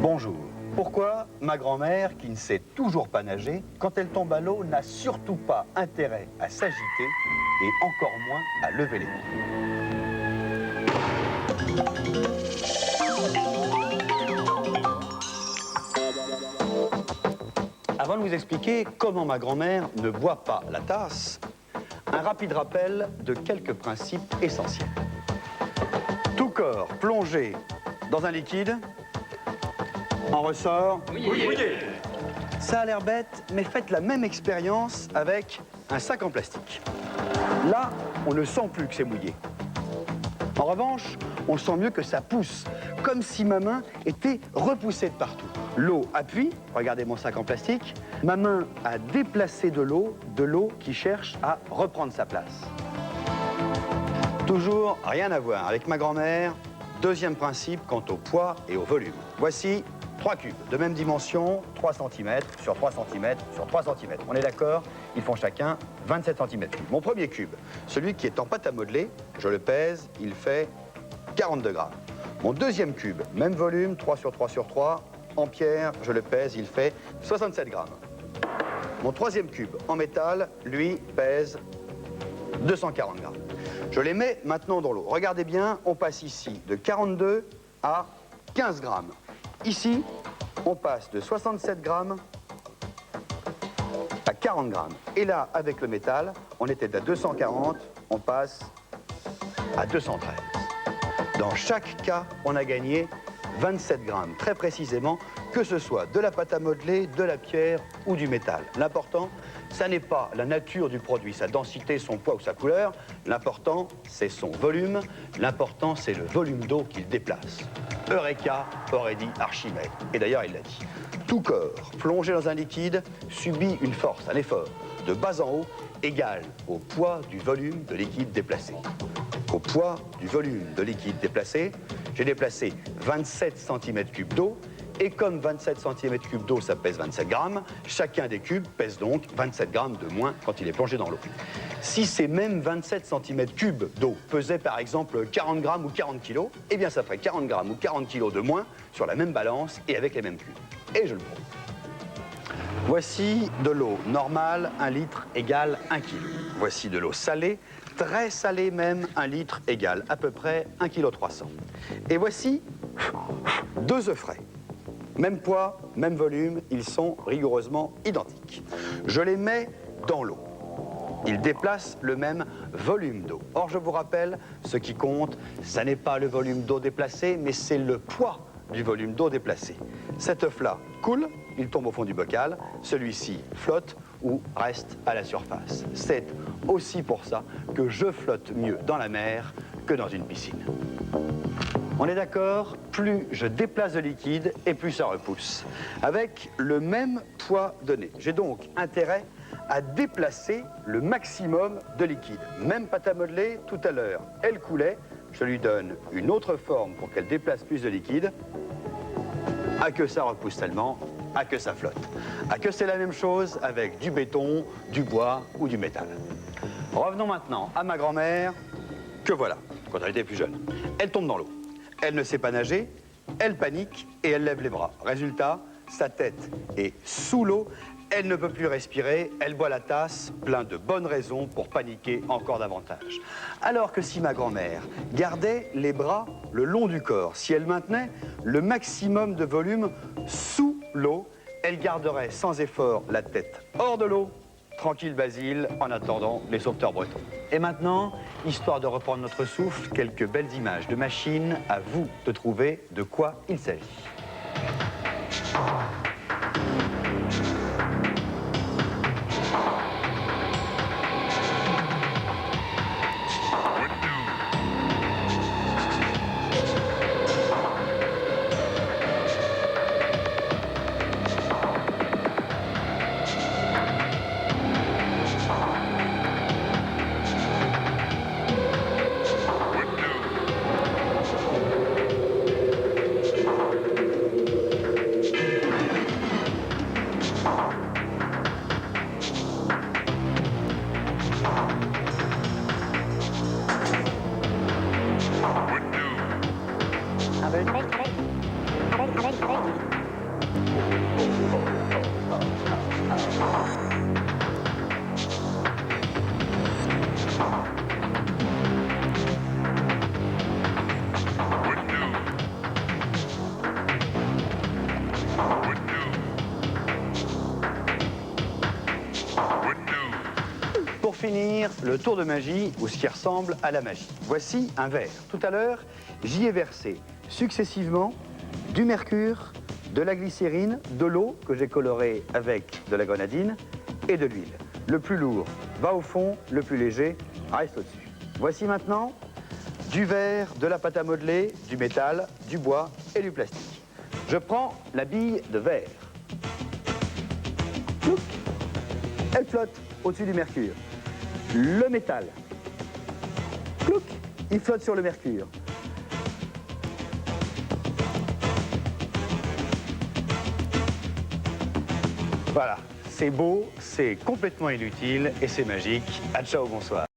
Bonjour. Pourquoi ma grand-mère, qui ne sait toujours pas nager, quand elle tombe à l'eau, n'a surtout pas intérêt à s'agiter et encore moins à lever les mains? Avant de vous expliquer comment ma grand-mère ne boit pas la tasse, un rapide rappel de quelques principes essentiels. Tout corps plongé dans un liquide en ressort mouillé. Ça a l'air bête, mais faites la même expérience avec un sac en plastique. Là, on ne sent plus que c'est mouillé. En revanche, on sent mieux que ça pousse, comme si ma main était repoussée de partout. L'eau appuie, regardez mon sac en plastique, ma main a déplacé de l'eau qui cherche à reprendre sa place. Toujours rien à voir avec ma grand-mère. Deuxième principe quant au poids et au volume. Voici 3 cubes de même dimension, 3 cm sur 3 cm sur 3 cm. On est d'accord? Ils font chacun 27 cm3. Mon premier cube, celui qui est en pâte à modeler, je le pèse, il fait 42 grammes. Mon deuxième cube, même volume, 3 sur 3 sur 3, en pierre, je le pèse, il fait 67 grammes. Mon troisième cube, en métal, lui, pèse 240 grammes. Je les mets maintenant dans l'eau. Regardez bien, on passe ici de 42 à 15 grammes. Ici, on passe de 67 grammes à 40 grammes. Et là, avec le métal, on était à 240, on passe à 213. Dans chaque cas, on a gagné 27 grammes, très précisément, que ce soit de la pâte à modeler, de la pierre ou du métal. L'important, ça n'est pas la nature du produit, sa densité, son poids ou sa couleur. L'important, c'est son volume. L'important, c'est le volume d'eau qu'il déplace. Eureka, aurait dit Archimède. Et d'ailleurs, il l'a dit. Tout corps plongé dans un liquide subit une force, un effort, de bas en haut, égal au poids du volume de liquide déplacé. Au poids du volume de liquide déplacé, j'ai déplacé 27 cm3 d'eau. Et comme 27 cm3 d'eau, ça pèse 27 grammes, chacun des cubes pèse donc 27 grammes de moins quand il est plongé dans l'eau. Si ces mêmes 27 cm3 d'eau pesaient par exemple 40 grammes ou 40 kilos, eh bien ça ferait 40 grammes ou 40 kilos de moins sur la même balance et avec les mêmes cubes. Et je le prouve. Voici de l'eau normale, 1 litre égale 1 kg. Voici de l'eau salée, très salée même, 1 litre égale à peu près 1,3 kg. Et voici 2 œufs frais. Même poids, même volume, ils sont rigoureusement identiques. Je les mets dans l'eau. Ils déplacent le même volume d'eau. Or, je vous rappelle, ce qui compte, ça n'est pas le volume d'eau déplacé, mais c'est le poids du volume d'eau déplacé. Cet œuf-là coule, il tombe au fond du bocal. Celui-ci flotte ou reste à la surface. C'est aussi pour ça que je flotte mieux dans la mer que dans une piscine. On est d'accord, plus je déplace de liquide et plus ça repousse. Avec le même poids donné. J'ai donc intérêt à déplacer le maximum de liquide. Même pâte à modeler, tout à l'heure, elle coulait. Je lui donne une autre forme pour qu'elle déplace plus de liquide. À que ça repousse tellement, à que ça flotte. À que c'est la même chose avec du béton, du bois ou du métal. Revenons maintenant à ma grand-mère, que voilà, quand elle était plus jeune. Elle tombe dans l'eau. Elle ne sait pas nager, elle panique et elle lève les bras. Résultat, sa tête est sous l'eau, elle ne peut plus respirer, elle boit la tasse, plein de bonnes raisons pour paniquer encore davantage. Alors que si ma grand-mère gardait les bras le long du corps, si elle maintenait le maximum de volume sous l'eau, elle garderait sans effort la tête hors de l'eau. Tranquille Basile, en attendant les sauveteurs bretons. Et maintenant, histoire de reprendre notre souffle, quelques belles images de machines, à vous de trouver de quoi il s'agit. finir le tour de magie, ou ce qui ressemble à la magie. Voici un verre. Tout à l'heure, j'y ai versé successivement du mercure, de la glycérine, de l'eau que j'ai colorée avec de la grenadine et de l'huile. Le plus lourd va au fond, le plus léger reste au-dessus. Voici maintenant du verre, de la pâte à modeler, du métal, du bois et du plastique. Je prends la bille de verre. Plouc. Elle flotte au-dessus du mercure. Le métal. Plouc. Il flotte sur le mercure. Voilà, c'est beau, c'est complètement inutile et c'est magique. À ciao, bonsoir.